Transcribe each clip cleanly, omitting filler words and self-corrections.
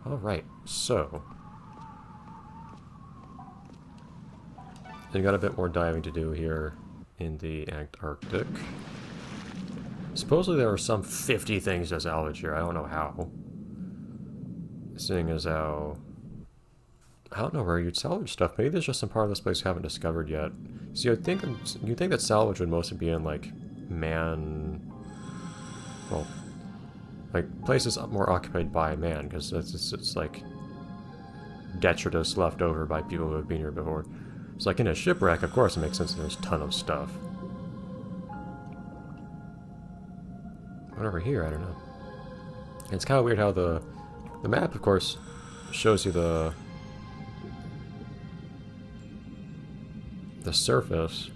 Alright, so... we got a bit more diving to do here in the Antarctic. Supposedly there are some 50 things to salvage here. I don't know how. Seeing as how... I don't know where you'd salvage stuff. Maybe there's just some part of this place we haven't discovered yet. See, you'd think that salvage would mostly be in, like, well, like, places more occupied by man, because it's like detritus left over by people who have been here before. It's like in a shipwreck, of course it makes sense that there's a ton of stuff. But over here, I don't know. And it's kind of weird how the map, of course, shows you the surface,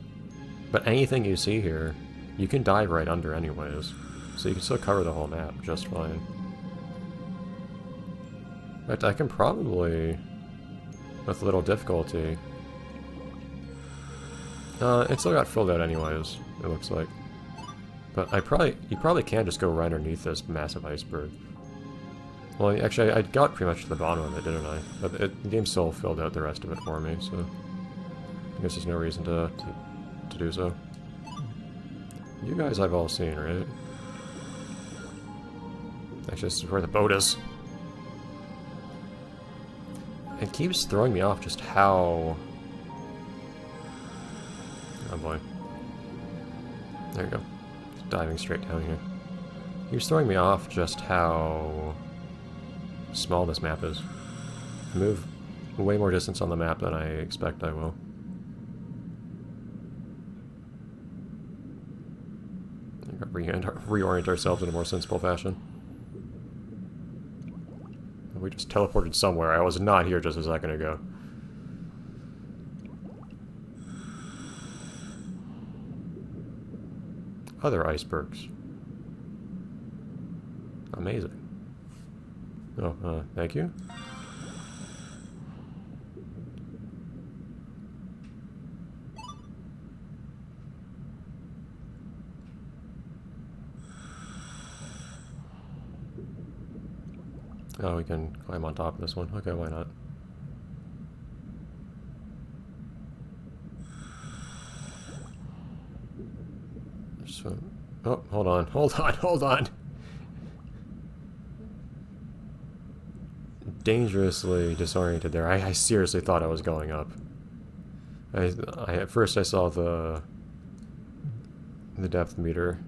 but anything you see here, you can dive right under anyways. So you can still cover the whole map just fine. In fact, I can probably, with a little difficulty... it still got filled out anyways, it looks like. But you probably can just go right underneath this massive iceberg. Well, actually, I got pretty much to the bottom of it, didn't I? But the game still filled out the rest of it for me, so... I guess there's no reason to do so. You guys I've all seen, right? Actually, this is where the boat is. It keeps throwing me off just how... oh boy. There you go. Just diving straight down here. It keeps throwing me off just how small this map is. I move way more distance on the map than I expect I will. Reorient ourselves in a more sensible fashion. We just teleported somewhere. I was not here just a second ago. Other icebergs. Amazing. Oh, thank you. Oh, we can climb on top of this one. Okay, why not? So, oh, hold on. Dangerously disoriented there. I seriously thought I was going up. At first I saw the depth meter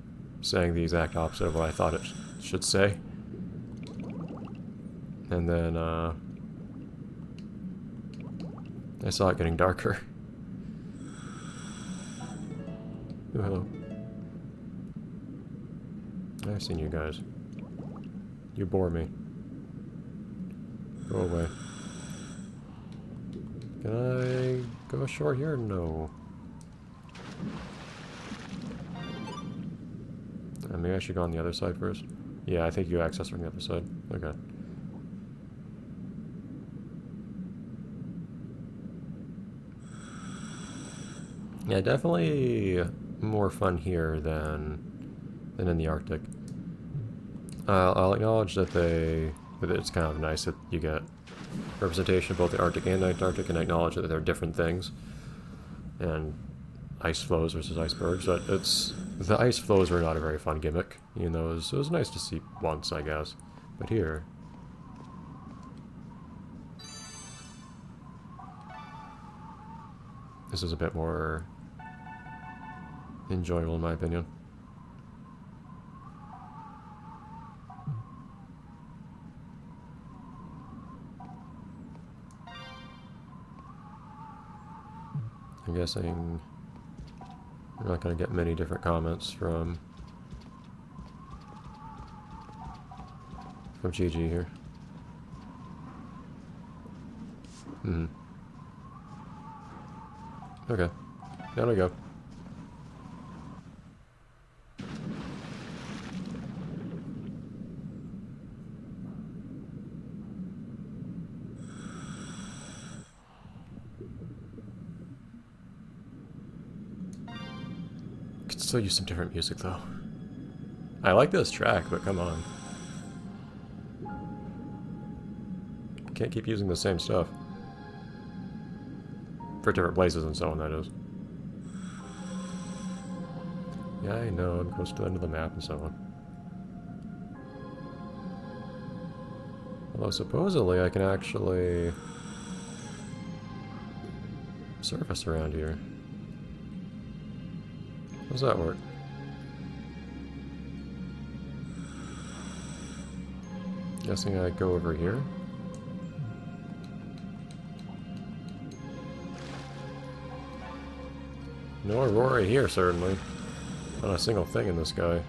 saying the exact opposite of what I thought it should say. And then, I saw it getting darker. Oh, hello. I've seen you guys. You bore me. Go away. Can I go ashore here? No. Maybe I should go on the other side first. Yeah, I think you access from the other side. Okay. Yeah, definitely more fun here than in the Arctic. I'll acknowledge that it's kind of nice that you get representation of both the Arctic and Antarctic, and acknowledge that they're different things. And ice flows versus icebergs, but the ice flows were not a very fun gimmick. You know, it was nice to see once, I guess. But here, this is a bit more enjoyable in my opinion. I'm guessing we're not going to get many different comments from GG here. Okay, down we go. Could still use some different music though. I like this track, but come on. can't keep using the same stuff. For different places and so on, that is. Yeah, I know, I'm close to the end of the map and so on. Although supposedly I can actually surface around here. How does that work? Guessing I go over here. No Aurora here, certainly. Not a single thing in the sky.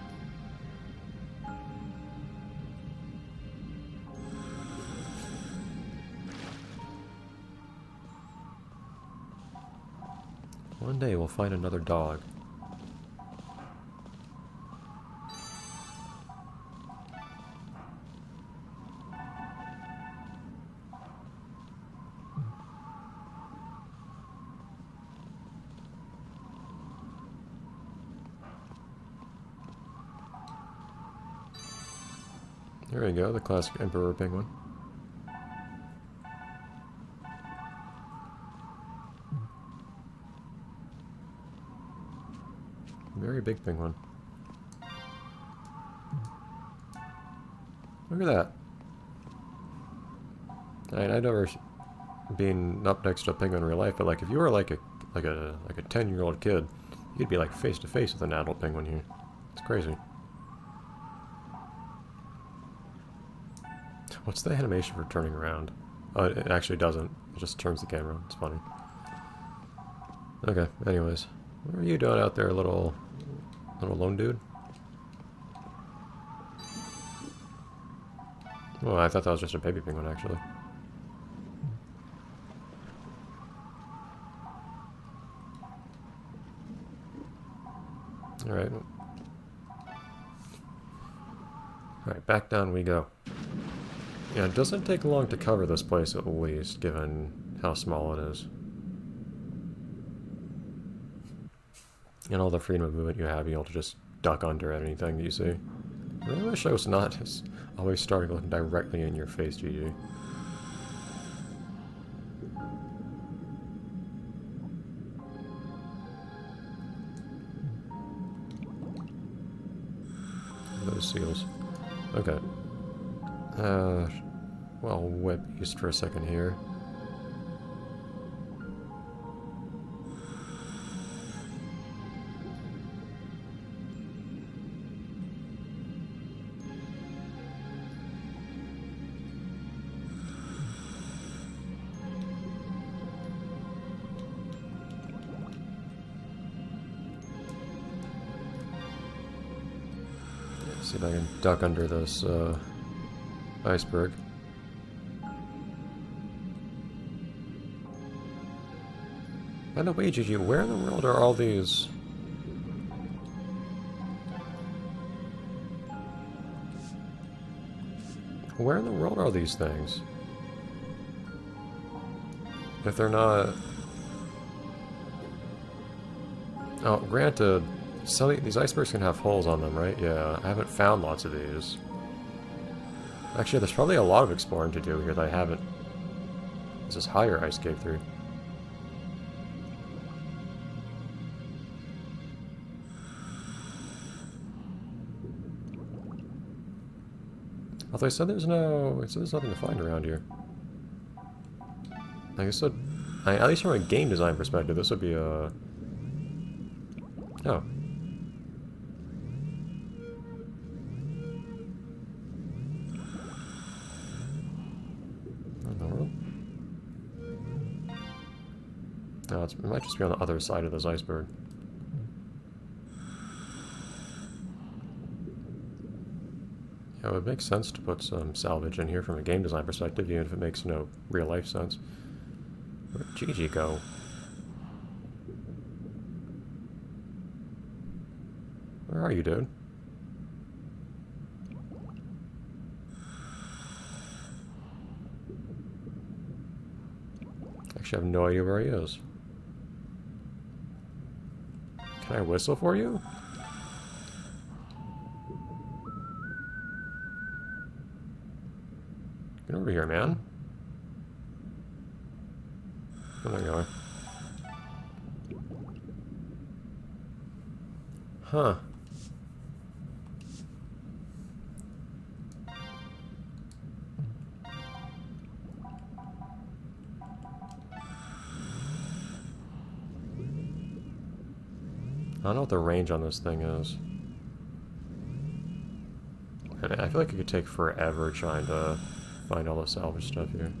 One day we'll find another dog. There we go, the classic Emperor Penguin. Very big penguin. Look at that. I've never been up next to a penguin in real life, but like if you were like a 10-year-old kid, you'd be like face to face with an adult penguin here. It's crazy. What's the animation for turning around? Oh, it actually doesn't. It just turns the camera. It's funny. Okay, anyways. What are you doing out there, little lone dude? Oh, I thought that was just a baby penguin, actually. Alright. Alright, back down we go. Yeah, it doesn't take long to cover this place at least, given how small it is. And all the freedom of movement you have, being able to just duck under anything that you see. I really wish I was not always starting looking directly in your face, GG. Those seals. Okay. Well, whip east for a second here. See if I can duck under this iceberg. By the way, Gigi, where in the world are all these... Where in the world are these things? If they're not... Oh, granted, these icebergs can have holes on them, right? Yeah, I haven't found lots of these. Actually, there's probably a lot of exploring to do here that I haven't... This is higher ice cave through. Although I said there's nothing to find around here. Like I said, at least from a game design perspective, this would be a... Oh. What in the world? No, it might just be on the other side of this iceberg. It would make sense to put some salvage in here from a game design perspective, even if it makes no real-life sense. Where'd Gigi go? Where are you, dude? Actually, I have no idea where he is. Can I whistle for you? Get over here, man. Oh, there you are. Huh. I don't know what the range on this thing is. And I feel like it could take forever trying to find all the salvage stuff here.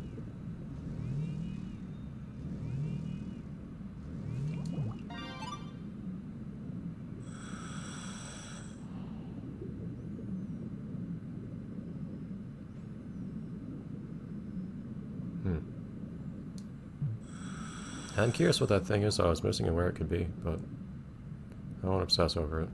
I'm curious what that thing is I was missing and where it could be, but I won't obsess over it.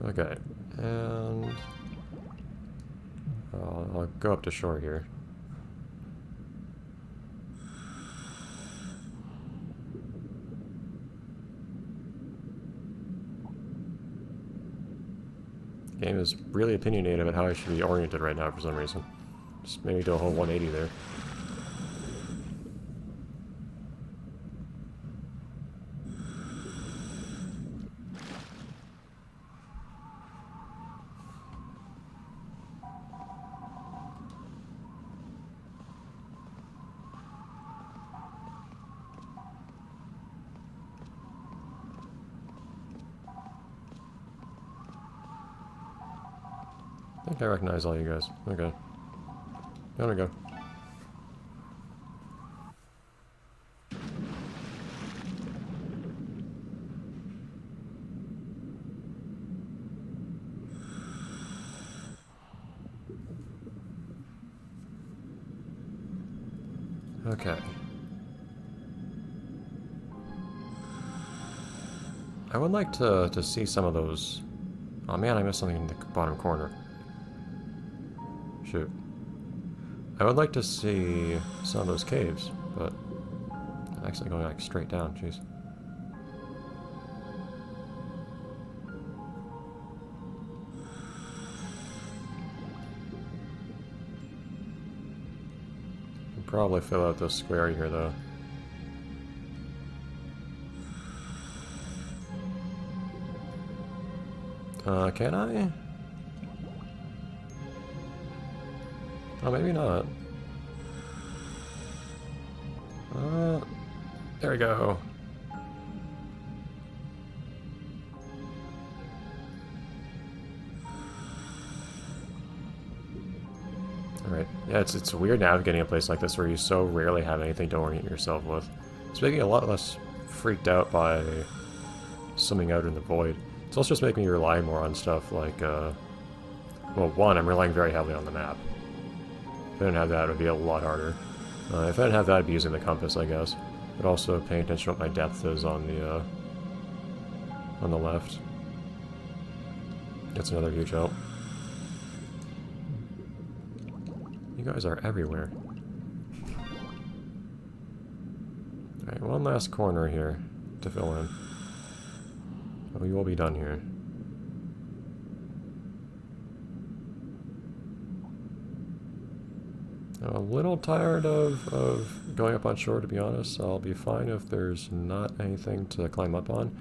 Okay, and I'll go up to shore here. The game is really opinionated about how I should be oriented right now for some reason. Just maybe do a whole 180 there. I think I recognize all you guys. Okay. There we go. Okay. I would like to see some of those... Oh man, I missed something in the bottom corner. Shoot. I would like to see some of those caves, but I'm actually going like straight down, jeez. Can probably fill out this square here though. Can I? Oh, maybe not. There we go. Alright. Yeah, it's weird navigating a place like this where you so rarely have anything to orient yourself with. It's making me a lot less freaked out by swimming out in the void. It's also just making me rely more on stuff like, well, one, I'm relying very heavily on the map. If I didn't have that, it would be a lot harder. If I didn't have that, I'd be using the compass, I guess. But also paying attention to what my depth is on the left. That's another huge help. You guys are everywhere. Alright, one last corner here to fill in. We will be done here. I'm a little tired of going up on shore, to be honest. I'll be fine if there's not anything to climb up on.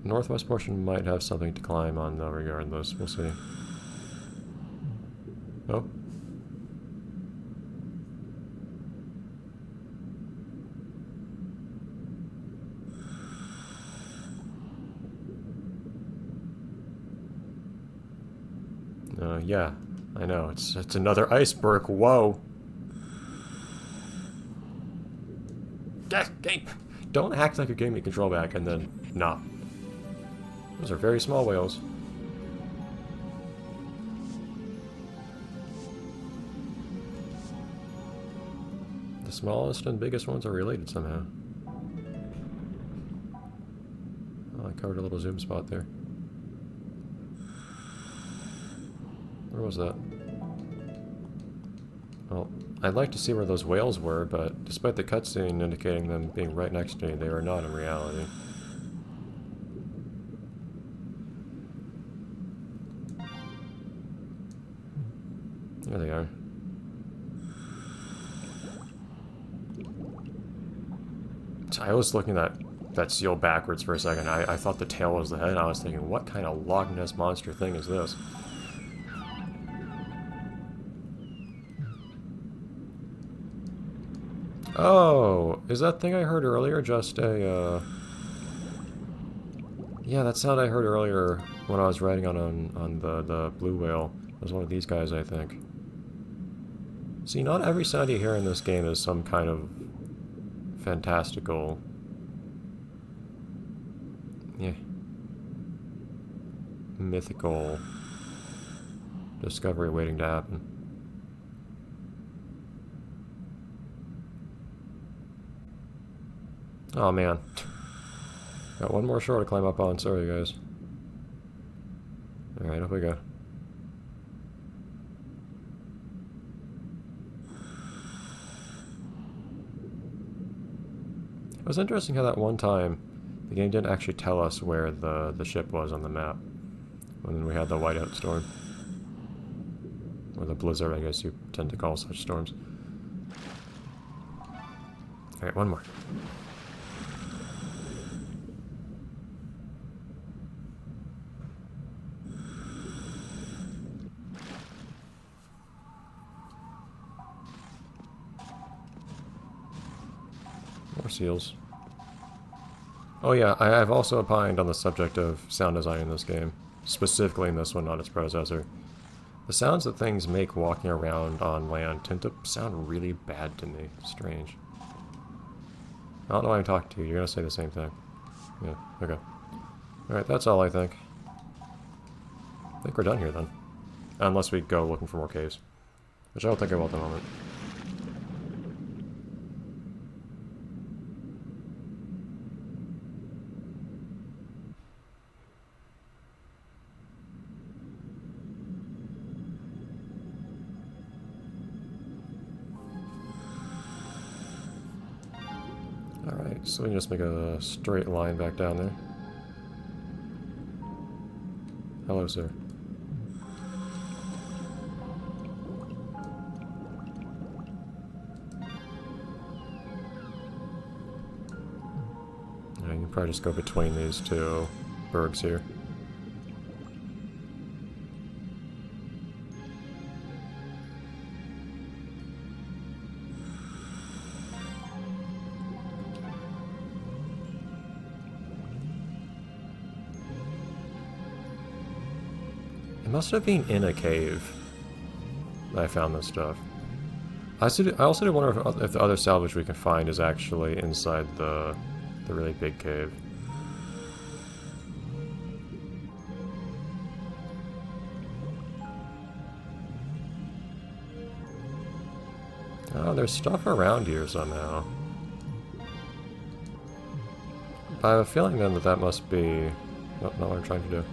Northwest portion might have something to climb on, though, regardless. We'll see. Oh. Yeah, I know. It's another iceberg. Whoa. Yes, game. Don't act like you're getting me control back and then not. Those are very small whales. The smallest and biggest ones are related somehow. Oh, I covered a little zoom spot there. Where was that? Well, I'd like to see where those whales were, but despite the cutscene indicating them being right next to me, they were not in reality. There they are. I was looking at that seal backwards for a second. I thought the tail was the head, and I was thinking, what kind of Loch Ness monster thing is this? Oh, is that thing I heard earlier just a, Yeah, that sound I heard earlier when I was riding on the blue whale. It was one of these guys, I think. See, not every sound you hear in this game is some kind of fantastical... Yeah. Mythical discovery waiting to happen. Oh man. Got one more shore to climb up on, sorry guys. Alright, up we go. It was interesting how that one time the game didn't actually tell us where the ship was on the map when we had the whiteout storm. Or the blizzard, I guess you tend to call such storms. Alright, one more. More seals. Oh yeah, I've also opined on the subject of sound design in this game. Specifically in this one, not its predecessor. The sounds that things make walking around on land tend to sound really bad to me. Strange. I don't know why I'm talking to you. You're gonna say the same thing. Yeah, okay. Alright, that's all I think. I think we're done here then. Unless we go looking for more caves. Which I don't think I will at the moment. Alright, so we can just make a straight line back down there. Hello, sir. Yeah, you can probably just go between these two bergs here. It must have been in a cave that I found this stuff. I also do wonder if the other salvage we can find is actually inside the really big cave. Oh, there's stuff around here somehow. I have a feeling then that must be... Nope, not what I'm trying to do.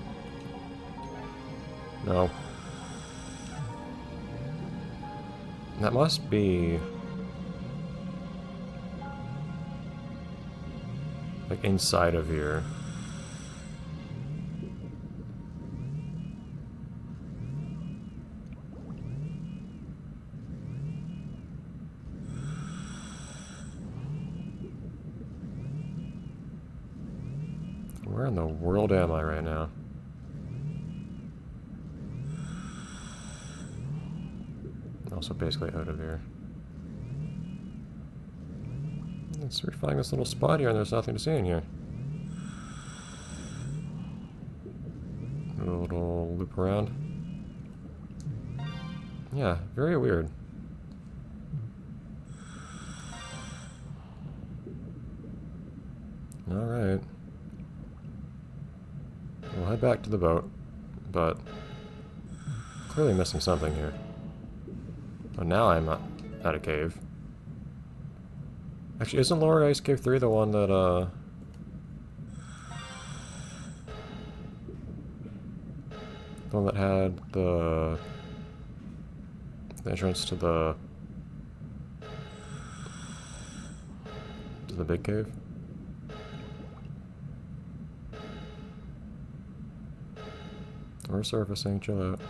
No. That must be... like inside of here. Where in the world am I right now? Also basically out of here. Let's refine this little spot here and there's nothing to see in here. A little loop around. Yeah, very weird. Alright. We'll head back to the boat, but clearly missing something here. Oh, now I'm at a cave. Actually, isn't Lower Ice Cave 3 the one that, the one that had the entrance to the the big cave? We're surfacing, chill out.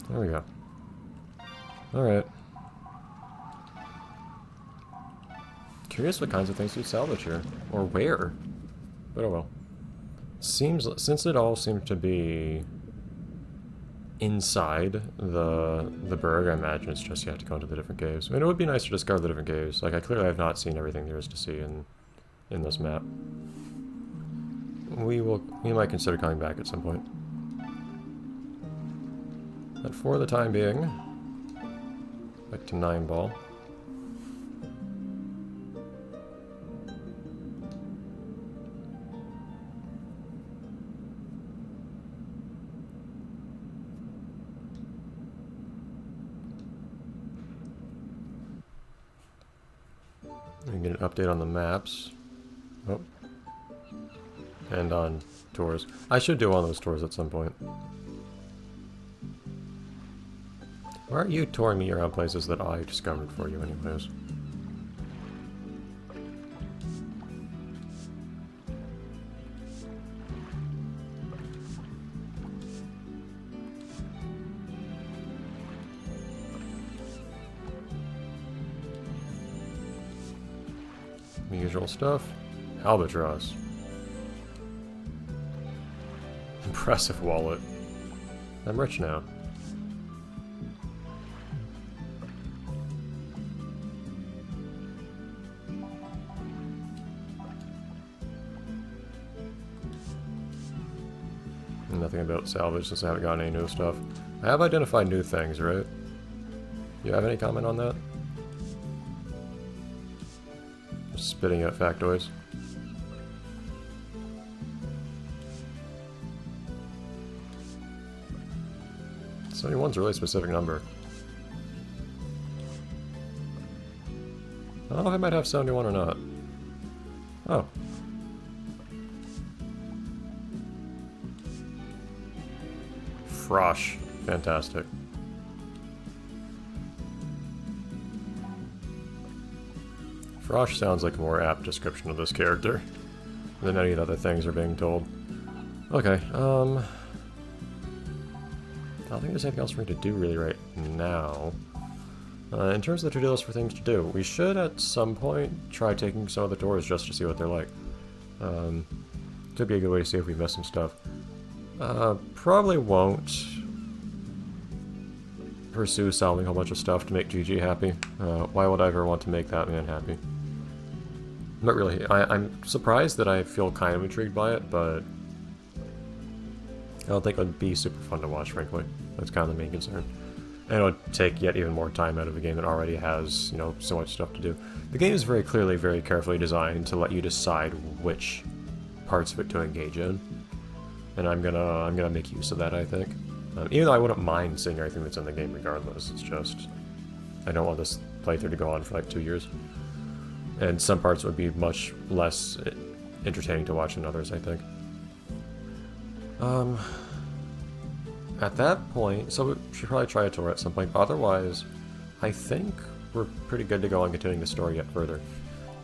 There we go. Alright. Curious what kinds of things you salvage here. Or where. But oh well. Since it all seems to be inside the burg, I imagine it's just you have to go into the different caves. I mean, it would be nice to discover the different caves. Like, I clearly have not seen everything there is to see in this map. We might consider coming back at some point. But for the time being, back to 9 ball. We can get an update on the maps. Oh. And on tours. I should do one of those tours at some point. Why aren't you touring me around places that I discovered for you anyways? The usual stuff. Albatross. Impressive wallet. I'm rich now. Nothing about salvage since I haven't gotten any new stuff. I have identified new things, right? You have any comment on that? Just spitting out factoids. Seventy-one's a really specific number. I don't know if I might have 71 or not. Oh. Frosh. Fantastic. Frosh sounds like a more apt description of this character than any of the other things are being told. Okay, I don't think there's anything else for me to do really right now. In terms of the to-do list for things to do, we should at some point try taking some of the tours just to see what they're like. Could be a good way to see if we missed some stuff. Probably won't pursue selling a whole bunch of stuff to make Gigi happy. Why would I ever want to make that man happy? But really, I'm surprised that I feel kind of intrigued by it, but I don't think it would be super fun to watch, frankly. That's kind of the main concern. And it would take yet even more time out of a game that already has, you know, so much stuff to do. The game is very clearly, very carefully designed to let you decide which parts of it to engage in. And I'm gonna make use of that, I think. Even though I wouldn't mind seeing everything that's in the game regardless, it's just I don't want this playthrough to go on for like 2 years. And some parts would be much less entertaining to watch than others, I think. At that point, so we should probably try a tour at some point, but otherwise, I think we're pretty good to go on continuing the story yet further.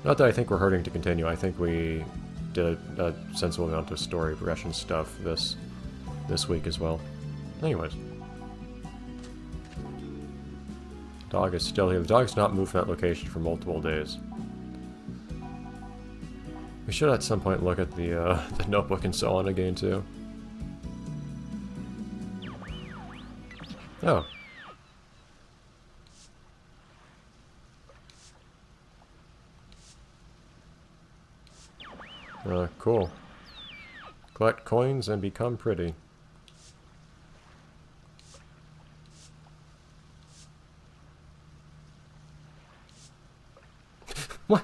Not that I think we're hurting to continue, I think we did a sensible amount of story progression stuff this week as well. Anyways. Dog is still here. The dog's not moved from that location for multiple days. We should at some point look at the notebook and so on again too. Oh. Cool. Collect coins and become pretty. What?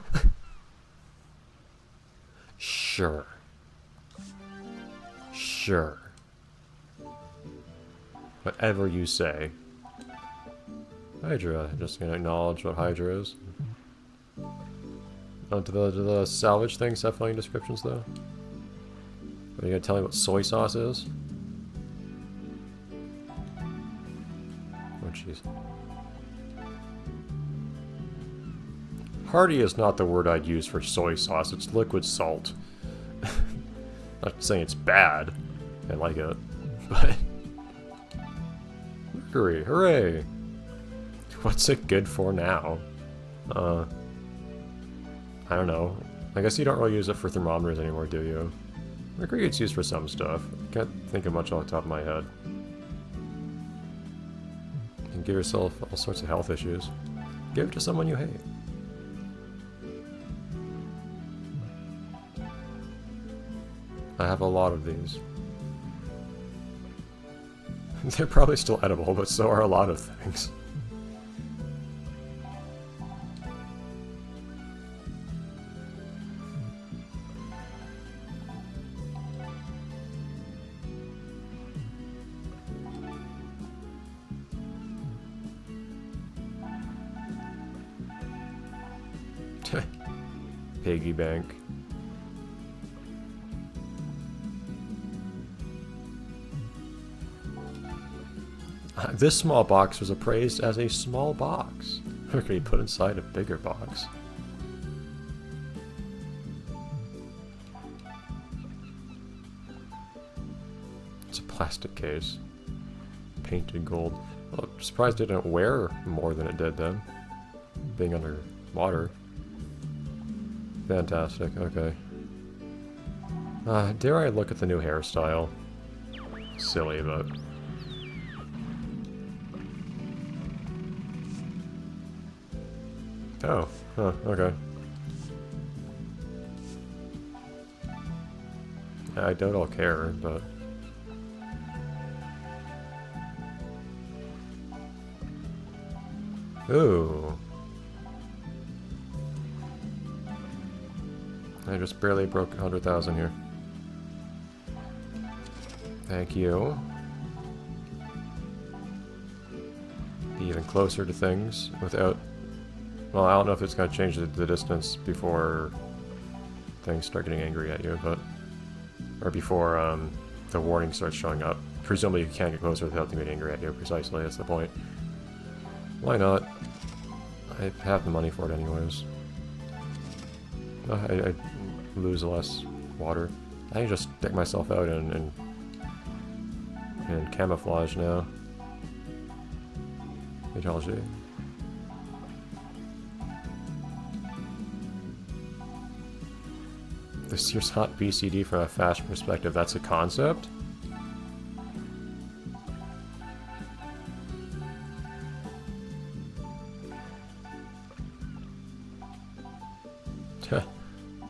Sure. Sure. Whatever you say. Hydra. Just gonna acknowledge what Hydra is. Do the salvage things have funny descriptions, though? Are you gonna tell me what soy sauce is? Oh, jeez. Hearty is not the word I'd use for soy sauce. It's liquid salt. Not saying it's bad. I like it. But... Mercury, hooray! What's it good for now? I don't know. I guess you don't really use it for thermometers anymore, do you? Mercury gets used for some stuff. Can't think of much off the top of my head. You can give yourself all sorts of health issues. Give it to someone you hate. I have a lot of these. They're probably still edible, but so are a lot of things. Piggy bank. This small box was appraised as a small box. Or can you put inside a bigger box? It's a plastic case. Painted gold. Well, I'm surprised it didn't wear more than it did then. Being under water. Fantastic, okay. Dare I look at the new hairstyle? Silly, but... Oh, huh, okay. I don't all care, but... Ooh. I just barely broke 100,000 here. Thank you. Be even closer to things without... Well, I don't know if it's going to change the distance before things start getting angry at you, but... Or before the warning starts showing up. Presumably you can't get closer without them getting angry at you, precisely, that's the point. Why not? I have the money for it anyways. I lose less water. I can just deck myself out in camouflage now. Meteorology. The Sears Hot BCD from a fashion perspective, that's a concept?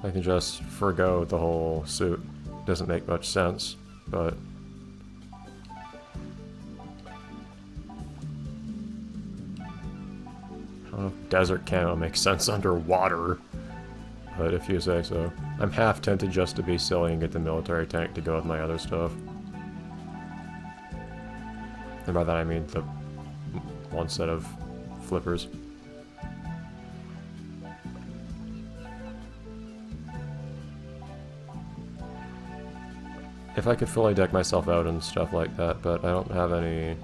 I can just forgo the whole suit. Doesn't make much sense, but... I don't know if desert camo makes sense underwater, but if you say so. I'm half tempted just to be silly and get the military tank to go with my other stuff. And by that I mean the one set of flippers. If I could fully deck myself out and stuff like that, but I don't have any,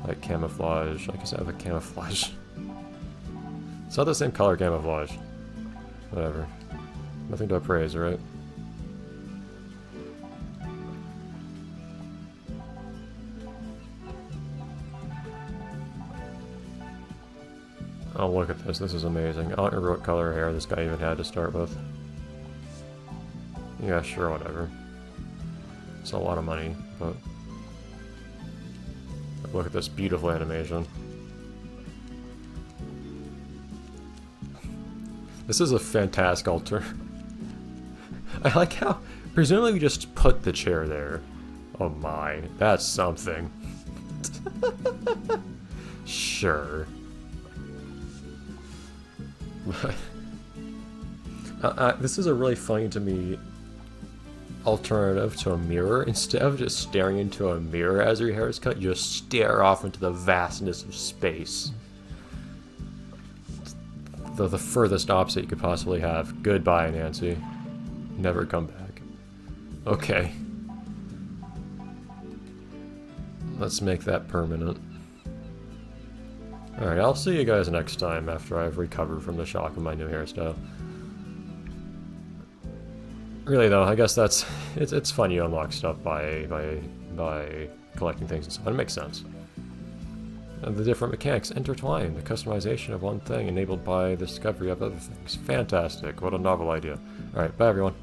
like, camouflage. I guess I have a camouflage. It's not the same color camouflage. Whatever. Nothing to appraise, right? Oh, look at this. This is amazing. I don't remember what color hair this guy even had to start with. Yeah, sure, whatever. It's a lot of money, but... Look at this beautiful animation. This is a fantastic altar. I like how... Presumably we just put the chair there. Oh my, that's something. Sure. This is a really funny to me alternative to a mirror. Instead of just staring into a mirror as your hair is cut, you just stare off into the vastness of space. the furthest opposite you could possibly have. Goodbye, Nancy. Never come back. Okay. Let's make that permanent. Alright, I'll see you guys next time after I've recovered from the shock of my new hairstyle. Really though, I guess that's... It's fun you unlock stuff by collecting things and so on. It makes sense. And the different mechanics intertwine, the customization of one thing enabled by the discovery of other things. Fantastic, what a novel idea. Alright, bye everyone.